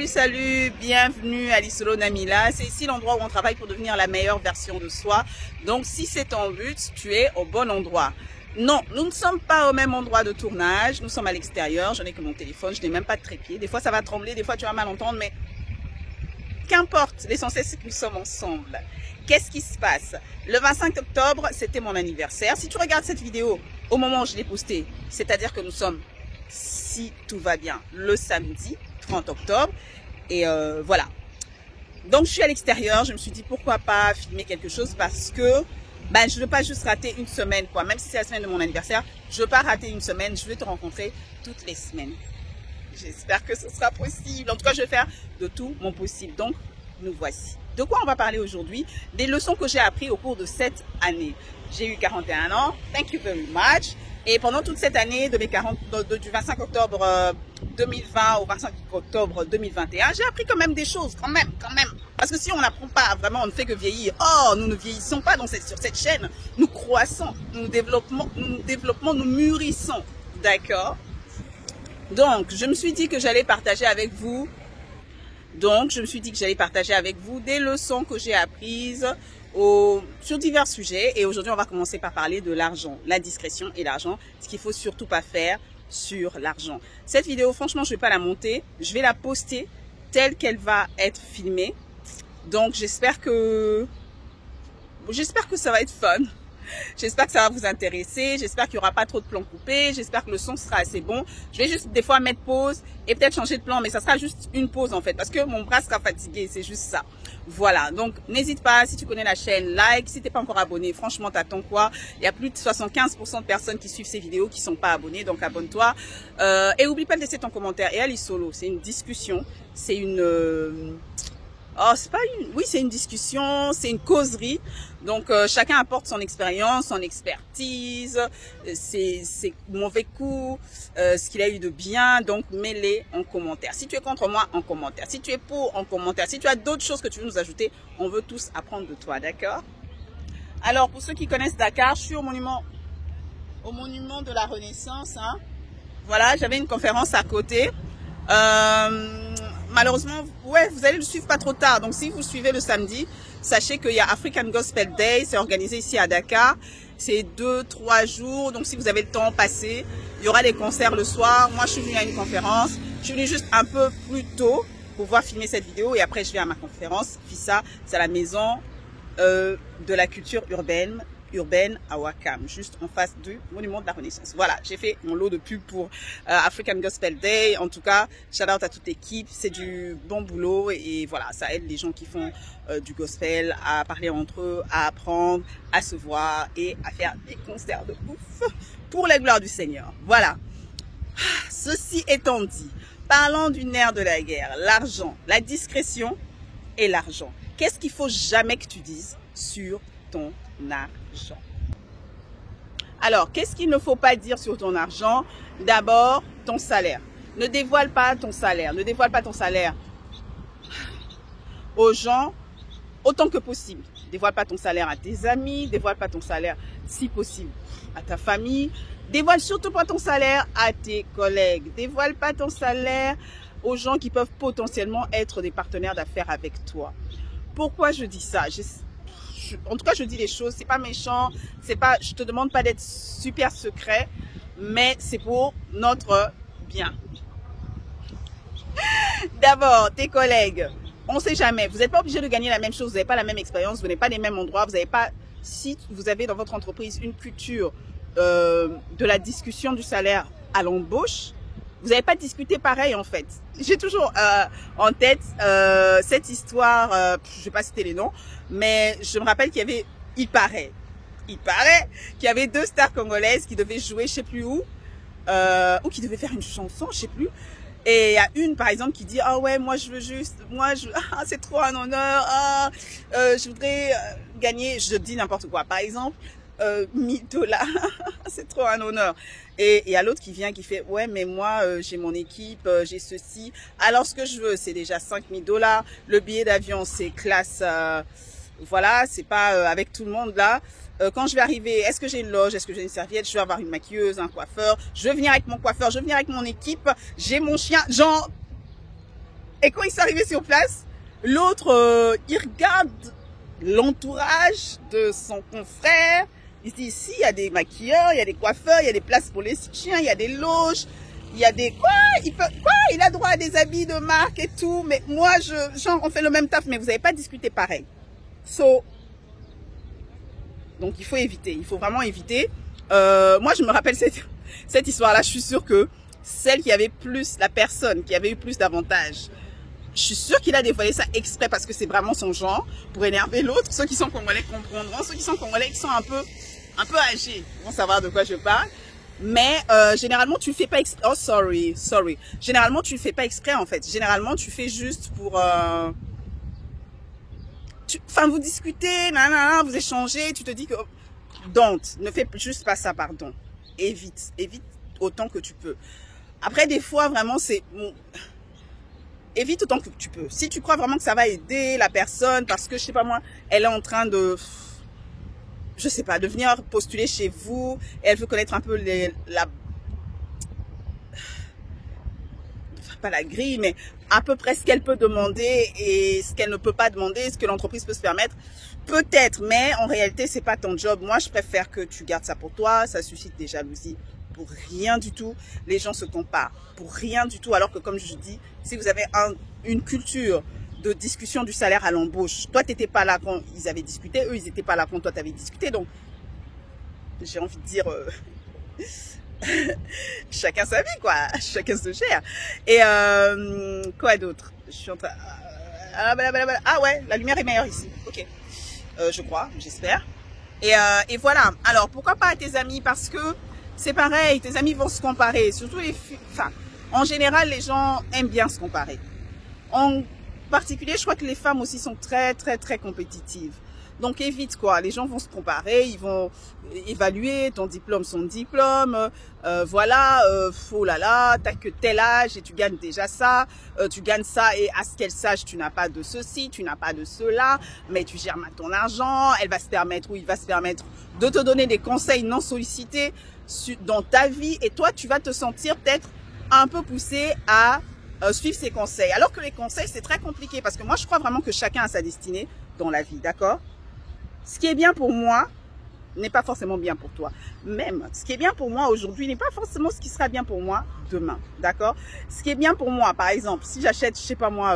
Salut, bienvenue à l'Isolo Namila. C'est ici l'endroit où on travaille pour devenir la meilleure version de soi. Donc si c'est ton but, tu es au bon endroit. Non, nous ne sommes pas au même endroit de tournage, nous sommes à l'extérieur, je n'ai que mon téléphone, je n'ai même pas de trépied. Des fois ça va trembler, des fois tu vas mal entendre, mais qu'importe, l'essentiel c'est que nous sommes ensemble. Qu'est-ce qui se passe? Le 25 octobre, c'était mon anniversaire. Si tu regardes cette vidéo au moment où je l'ai postée, c'est-à-dire que nous sommes, si tout va bien, le samedi 30 octobre. Et voilà. Donc je suis à l'extérieur, je me suis dit pourquoi pas filmer quelque chose parce que je ne veux pas juste rater une semaine, quoi. Même si c'est la semaine de mon anniversaire, je ne veux pas rater une semaine, je veux te rencontrer toutes les semaines. J'espère que ce sera possible. En tout cas, je vais faire de tout mon possible. Donc, nous voici. De quoi on va parler aujourd'hui? Des leçons que j'ai apprises au cours de cette année. J'ai eu 41 ans. Thank you very much. Et pendant toute cette année, du 25 octobre 2020 au 25 octobre 2021, j'ai appris quand même des choses, quand même. Parce que si on n'apprend pas, vraiment, on ne fait que vieillir. Oh, nous ne vieillissons pas sur cette chaîne. Nous croissons, nous développons, nous mûrissons. D'accord? Donc, je me suis dit que j'allais partager avec vous. Des leçons que j'ai apprises sur divers sujets. Et aujourd'hui, on va commencer par parler de l'argent, la discrétion et l'argent. Ce qu'il faut surtout pas faire sur l'argent. Cette vidéo, franchement, je vais pas la monter. Je vais la poster telle qu'elle va être filmée. Donc, j'espère que ça va être fun. J'espère que ça va vous intéresser. J'espère qu'il n'y aura pas trop de plans coupés. J'espère que le son sera assez bon. Je vais juste des fois mettre pause et peut-être changer de plan. Mais ça sera juste une pause en fait. Parce que mon bras sera fatigué. C'est juste ça. Voilà. Donc, n'hésite pas. Si tu connais la chaîne, like. Si tu n'es pas encore abonné, franchement, t'attends quoi? Il y a plus de 75% de personnes qui suivent ces vidéos qui sont pas abonnées. Donc, abonne-toi. Et oublie pas de laisser ton commentaire. Et allez solo. C'est une discussion. C'est une... c'est une discussion, c'est une causerie. Donc, chacun apporte son expérience, son expertise, ses mauvais coups, ce qu'il a eu de bien. Donc, mets-les en commentaire. Si tu es contre moi, en commentaire. Si tu es pour, en commentaire. Si tu as d'autres choses que tu veux nous ajouter, on veut tous apprendre de toi, d'accord? Alors, pour ceux qui connaissent Dakar, je suis au monument de la Renaissance. Hein. Voilà, j'avais une conférence à côté. Malheureusement, vous allez le suivre pas trop tard. Donc, si vous suivez le samedi, sachez qu'il y a African Gospel Day. C'est organisé ici à Dakar. C'est 2-3 jours. Donc, si vous avez le temps, passez. Il y aura des concerts le soir. Moi, je suis venue à une conférence. Je suis venue juste un peu plus tôt pour pouvoir filmer cette vidéo. Et après, je viens à ma conférence. FISA, c'est à la maison de la culture urbaine à Ouakam, juste en face du monument de la Renaissance. Voilà, j'ai fait mon lot de pub pour African Gospel Day. En tout cas, shout out à toute l'équipe, c'est du bon boulot et voilà, ça aide les gens qui font du gospel à parler entre eux, à apprendre, à se voir et à faire des concerts de ouf pour la gloire du Seigneur. Voilà. Ceci étant dit, parlons du nerf de la guerre, l'argent, la discrétion et l'argent. Qu'est-ce qu'il faut jamais que tu dises sur ton argent? Alors, qu'est-ce qu'il ne faut pas dire sur ton argent? D'abord, ton salaire. Ne dévoile pas ton salaire. Ne dévoile pas ton salaire aux gens autant que possible. Dévoile pas ton salaire à tes amis. Dévoile pas ton salaire, si possible, à ta famille. Dévoile surtout pas ton salaire à tes collègues. Dévoile pas ton salaire aux gens qui peuvent potentiellement être des partenaires d'affaires avec toi. Pourquoi je dis ça? En tout cas, je dis les choses, c'est pas méchant, je te demande pas d'être super secret, mais c'est pour notre bien. D'abord, tes collègues, on sait jamais, vous n'êtes pas obligé de gagner la même chose, vous n'avez pas la même expérience, vous n'êtes pas les mêmes endroits, vous n'avez pas, si vous avez dans votre entreprise une culture de la discussion du salaire à l'embauche, vous n'avez pas discuté pareil en fait. J'ai toujours en tête cette histoire, je ne vais pas citer les noms, mais je me rappelle il paraît qu'il y avait 2 stars congolaises qui devaient jouer je ne sais plus où, ou qui devaient faire une chanson, je ne sais plus. Et il y a une par exemple qui dit « Ah ouais, c'est trop un honneur, je voudrais gagner, je dis n'importe quoi, par exemple, $1000, c'est trop un honneur. » Et il y a l'autre qui vient qui fait « Ouais, mais moi, j'ai mon équipe, j'ai ceci. Alors, ce que je veux, c'est déjà $5000. Le billet d'avion, c'est classe, voilà, c'est pas avec tout le monde là. Quand je vais arriver, est-ce que j'ai une loge, est-ce que j'ai une serviette, je vais avoir une maquilleuse, un coiffeur, je vais venir avec mon coiffeur, je vais venir avec mon équipe, j'ai mon chien, genre, Et quand ils sont arrivés sur place, l'autre, il regarde l'entourage de son confrère. Il se dit, ici, il y a des maquilleurs, il y a des coiffeurs, il y a des places pour les chiens, il y a des loges, il y a des... Quoi? Il a droit à des habits de marque et tout. Mais moi, genre, on fait le même taf, mais vous n'avez pas discuté pareil. Donc, il faut éviter. Il faut vraiment éviter. Moi, je me rappelle cette histoire-là. Je suis sûre que la personne qui avait eu plus d'avantages, je suis sûre qu'il a dévoilé ça exprès parce que c'est vraiment son genre, pour énerver l'autre. Ceux qui sont congolais comprendront. Ceux qui sont congolais, qui sont un peu âgés, vont savoir de quoi je parle. Mais généralement, tu le fais pas exprès. Oh, sorry. Généralement, tu le fais pas exprès, en fait. Généralement, tu fais juste pour... vous discutez, vous échangez, tu te dis que... ne fais juste pas ça, pardon. Évite autant que tu peux. Après, des fois, vraiment, c'est... Évite autant que tu peux. Si tu crois vraiment que ça va aider la personne, parce que, je sais pas moi, elle est en train de... Je sais pas, de venir postuler chez vous, et elle veut connaître un peu pas la grille, mais à peu près ce qu'elle peut demander et ce qu'elle ne peut pas demander, ce que l'entreprise peut se permettre. Peut-être, mais en réalité, c'est pas ton job. Moi, je préfère que tu gardes ça pour toi. Ça suscite des jalousies pour rien du tout. Les gens se comparent pour rien du tout. Alors que, comme je dis, si vous avez une culture de discussion du salaire à l'embauche, toi, tu n'étais pas là quand ils avaient discuté, eux, ils n'étaient pas là quand toi, tu avais discuté. Donc, j'ai envie de dire... chacun sa vie, quoi. Chacun se gère. Et quoi d'autre? Je suis en train... Ah ouais, la lumière est meilleure ici. Ok. Je crois, j'espère. Et voilà. Alors, pourquoi pas à tes amis? Parce que c'est pareil, tes amis vont se comparer. Surtout les filles. Enfin, en général, les gens aiment bien se comparer. En particulier, je crois que les femmes aussi sont très, très, très compétitives. Donc, évite quoi. Les gens vont se comparer, ils vont évaluer ton diplôme, son diplôme. Voilà, oh là là, t'as que tel âge et tu gagnes déjà ça. Tu gagnes ça et à ce qu'elle sache, tu n'as pas de ceci, tu n'as pas de cela. Mais tu gères mal ton argent. Elle va se permettre ou il va se permettre de te donner des conseils non sollicités dans ta vie. Et toi, tu vas te sentir peut-être un peu poussé à suivre ses conseils. Alors que les conseils, c'est très compliqué parce que moi, je crois vraiment que chacun a sa destinée dans la vie, d'accord? Ce qui est bien pour moi n'est pas forcément bien pour toi. Même ce qui est bien pour moi aujourd'hui n'est pas forcément ce qui sera bien pour moi demain. D'accord? Ce qui est bien pour moi, par exemple, si j'achète, je sais pas moi,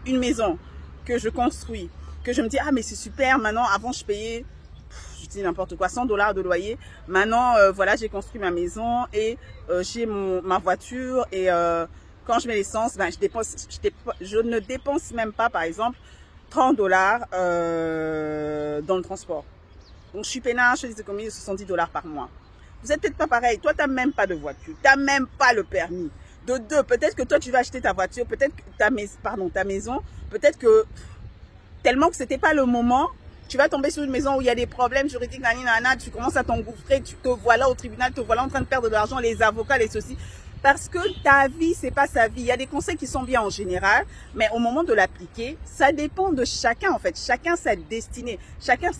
une maison que je construis, que je me dis, ah mais c'est super, maintenant, avant je payais, je dis n'importe quoi, 100 $ de loyer. Maintenant, voilà, j'ai construit ma maison et j'ai ma voiture et quand je mets l'essence, ben, je ne dépense même pas, par exemple, 30 $ dans le transport. Donc, je suis peinard, je fais des économies de 70 $ par mois. Vous n'êtes peut-être pas pareil. Toi, tu n'as même pas de voiture. Tu n'as même pas le permis. De deux, peut-être que toi, tu vas acheter ta voiture, peut-être que ta maison, peut-être que tellement que ce n'était pas le moment, tu vas tomber sur une maison où il y a des problèmes juridiques, tu commences à t'engouffrer, tu te vois là au tribunal, te voilà en train de perdre de l'argent, les avocats, les ceci. Parce que ta vie, c'est pas sa vie. Il y a des conseils qui sont bien en général, mais au moment de l'appliquer, ça dépend de chacun en fait. Chacun sa destinée, chacun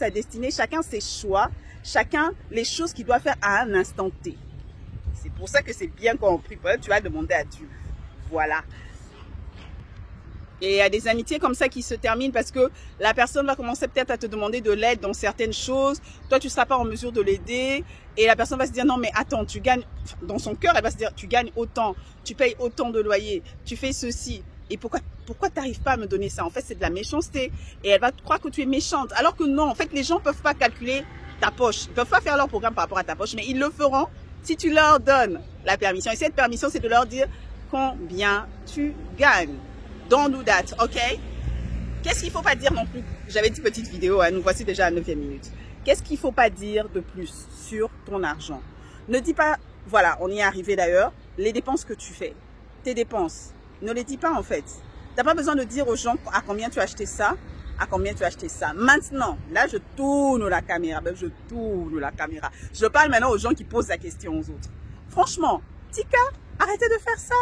ses choix, chacun les choses qu'il doit faire à un instant T. C'est pour ça que c'est bien compris. Tu vas demander à Dieu. Voilà. Et il y a des amitiés comme ça qui se terminent parce que la personne va commencer peut-être à te demander de l'aide dans certaines choses. Toi, tu ne seras pas en mesure de l'aider. Et la personne va se dire, non, mais attends, tu gagnes, dans son cœur, elle va se dire, tu gagnes autant, tu payes autant de loyer, tu fais ceci. Et pourquoi tu n'arrives pas à me donner ça? En fait, c'est de la méchanceté. Et elle va croire que tu es méchante. Alors que non, en fait, les gens ne peuvent pas calculer ta poche. Ils ne peuvent pas faire leur programme par rapport à ta poche, mais ils le feront si tu leur donnes la permission. Et cette permission, c'est de leur dire combien tu gagnes. Don't do that, ok? Qu'est-ce qu'il ne faut pas dire non plus? J'avais dit petite vidéo, hein, nous voici déjà à la 9e minute. Qu'est-ce qu'il ne faut pas dire de plus sur ton argent? Ne dis pas, voilà, on y est arrivé d'ailleurs, les dépenses que tu fais, tes dépenses, ne les dis pas en fait. Tu n'as pas besoin de dire aux gens à combien tu as acheté ça, à combien tu as acheté ça. Maintenant, là, je tourne la caméra, Je parle maintenant aux gens qui posent la question aux autres. Franchement, Tika, arrêtez de faire ça.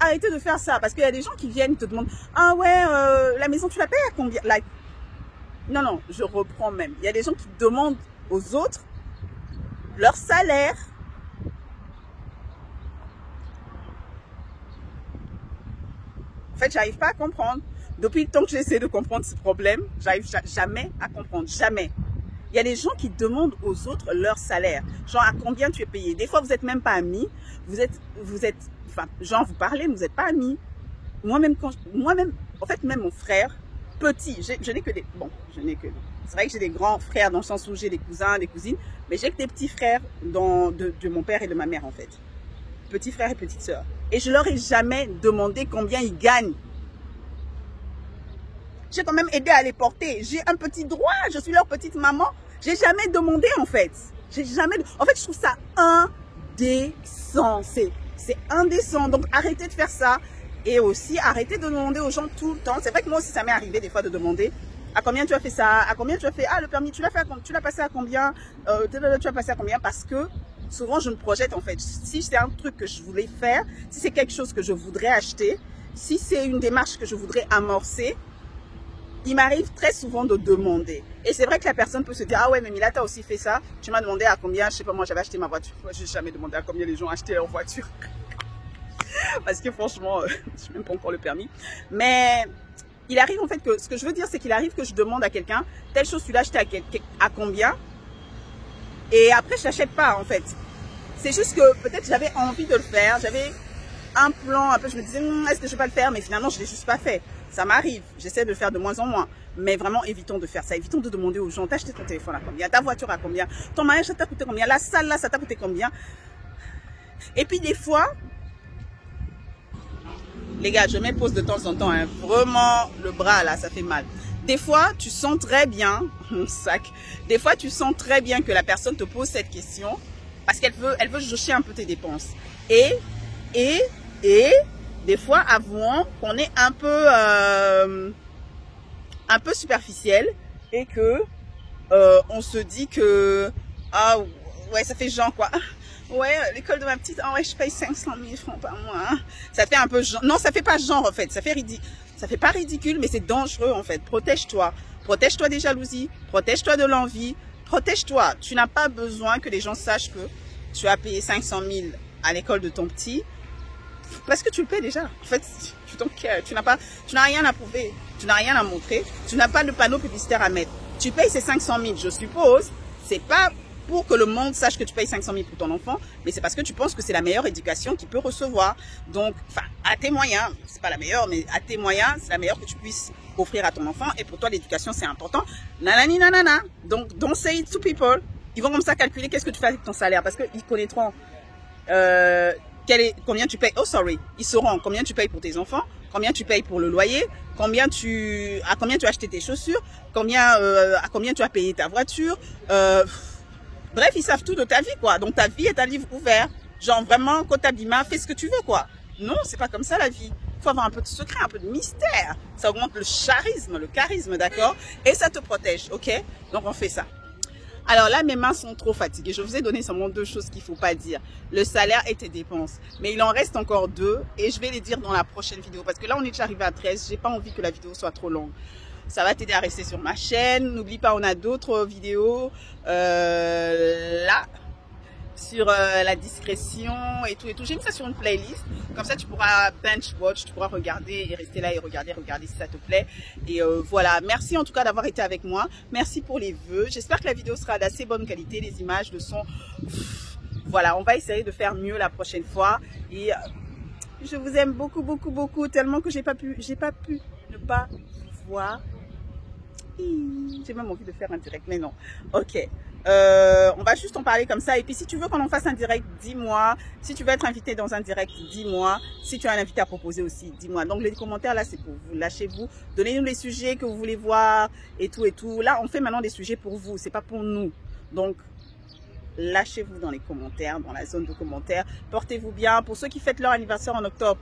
Arrêtez de faire ça, parce qu'il y a des gens qui viennent te demander, ah ouais, la maison tu la payes à combien? Like, non, je reprends même. Il y a des gens qui demandent aux autres leur salaire. fait, j'arrive pas à comprendre. Depuis le temps que j'essaie de comprendre ce problème, j'arrive jamais à comprendre, jamais. Il y a des gens qui demandent aux autres leur salaire. Genre, à combien tu es payé? Des fois, vous êtes même pas amis. Enfin, genre, vous parlez, mais vous n'êtes pas amis. Moi-même, en fait, même mon frère, petit, je n'ai que des, c'est vrai que j'ai des grands frères dans le sens où j'ai des cousins, des cousines, mais j'ai que des petits frères de mon père et de ma mère, en fait. Petits frères et petites sœurs. Et je leur ai jamais demandé combien ils gagnent. J'ai quand même aidé à les porter. J'ai un petit droit. Je suis leur petite maman. J'ai jamais demandé, en fait. En fait, je trouve ça indécent. C'est indécent. Donc, arrêtez de faire ça. Et aussi, arrêtez de demander aux gens tout le temps. C'est vrai que moi aussi, ça m'est arrivé des fois de demander à combien tu as fait ça, à combien tu as fait, le permis, tu l'as passé à combien, tu as passé à combien, parce que souvent, je me projette, en fait. Si c'est un truc que je voulais faire, si c'est quelque chose que je voudrais acheter, si c'est une démarche que je voudrais amorcer, il m'arrive très souvent de demander. Et c'est vrai que la personne peut se dire, ah ouais, mais Mila, t'as aussi fait ça. Tu m'as demandé à combien, je sais pas, moi, j'avais acheté ma voiture. Moi, j'ai jamais demandé à combien les gens achetaient leur voiture. Parce que franchement, je n'ai même pas encore le permis. Mais il arrive en fait que, ce que je veux dire, c'est qu'il arrive que je demande à quelqu'un, telle chose, tu l'as acheté à combien? Et après, je l'achète pas, en fait. C'est juste que peut-être j'avais envie de le faire. J'avais un plan, un peu, je me disais, est-ce que je vais pas le faire? Mais finalement, je l'ai juste pas fait. Ça m'arrive. J'essaie de le faire de moins en moins. Mais vraiment, évitons de faire ça. Évitons de demander aux gens, t'as acheté ton téléphone à combien? Ta voiture à combien? Ton mariage, ça t'a coûté combien? La salle, là, ça t'a coûté combien? Et puis, des fois, les gars, je m'impose de temps en temps, hein, vraiment, le bras, là, ça fait mal. Des fois, tu sens très bien, mon sac, des fois, tu sens très bien que la personne te pose cette question parce qu'elle veut jauger un peu tes dépenses. Et, des fois, avouons qu'on est un peu superficiel et que on se dit que, ah ouais, ça fait genre quoi. Ouais, l'école de ma petite, ah ouais, je paye 500 000 francs par mois. Hein. Ça fait un peu genre, non, ça fait pas genre en fait, ça fait pas ridicule, mais c'est dangereux en fait. Protège-toi. Protège-toi des jalousies, protège-toi de l'envie, protège-toi. Tu n'as pas besoin que les gens sachent que tu as payé 500 000 à l'école de ton petit. Parce que tu le payes déjà. En fait, tu n'as rien à prouver, tu n'as rien à montrer, tu n'as pas de panneau publicitaire à mettre. Tu payes ces 500 000, je suppose, c'est pas pour que le monde sache que tu payes 500 000 pour ton enfant, mais c'est parce que tu penses que c'est la meilleure éducation qu'il peut recevoir. Donc, enfin, à tes moyens, c'est pas la meilleure, mais à tes moyens, c'est la meilleure que tu puisses offrir à ton enfant. Et pour toi, l'éducation, c'est important. Nanani, nanana. Donc, don't say it to people. Ils vont comme ça calculer qu'est-ce que tu fais avec ton salaire, parce qu'ils connaîtront combien tu payes. Oh, sorry. Ils sauront combien tu payes pour tes enfants, combien tu payes pour le loyer, à combien tu as acheté tes chaussures, à combien tu as payé ta voiture. Bref, ils savent tout de ta vie, quoi. Donc, ta vie est un livre ouvert. Genre, vraiment, Kotabima, fais ce que tu veux, quoi. Non, c'est pas comme ça, la vie. Il faut avoir un peu de secret, un peu de mystère. Ça augmente le charisme, d'accord? Et ça te protège, ok? Donc, on fait ça. Alors là, mes mains sont trop fatiguées. Je vous ai donné seulement 2 choses qu'il ne faut pas dire. Le salaire et tes dépenses. Mais il en reste encore 2 et je vais les dire dans la prochaine vidéo. Parce que là, on est déjà arrivé à 13. J'ai pas envie que la vidéo soit trop longue. Ça va t'aider à rester sur ma chaîne. N'oublie pas, on a d'autres vidéos là sur la discrétion et tout. J'ai mis ça sur une playlist. Comme ça, tu pourras bench watch, tu pourras regarder et rester là et regarder si ça te plaît. Et voilà. Merci en tout cas d'avoir été avec moi. Merci pour les vœux. J'espère que la vidéo sera d'assez bonne qualité. Les images, le son. Voilà, on va essayer de faire mieux la prochaine fois. Et je vous aime beaucoup, beaucoup, beaucoup. Tellement que j'ai pas pu ne pas vous voir. J'ai même envie de faire un direct, mais non. Ok. On va juste en parler comme ça. Et puis, si tu veux qu'on en fasse un direct, dis-moi. Si tu veux être invité dans un direct, dis-moi. Si tu as un invité à proposer aussi, dis-moi. Donc, les commentaires, là, c'est pour vous. Lâchez-vous. Donnez-nous les sujets que vous voulez voir et tout et tout. Là, on fait maintenant des sujets pour vous. C'est pas pour nous. Donc, lâchez-vous dans les commentaires, dans la zone de commentaires. Portez-vous bien. Pour ceux qui fêtent leur anniversaire en octobre.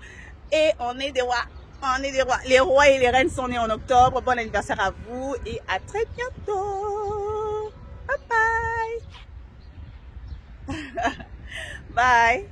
Et on est des rois. On est des rois. Les rois et les reines sont nés en octobre. Bon anniversaire à vous et à très bientôt. Bye bye. Bye.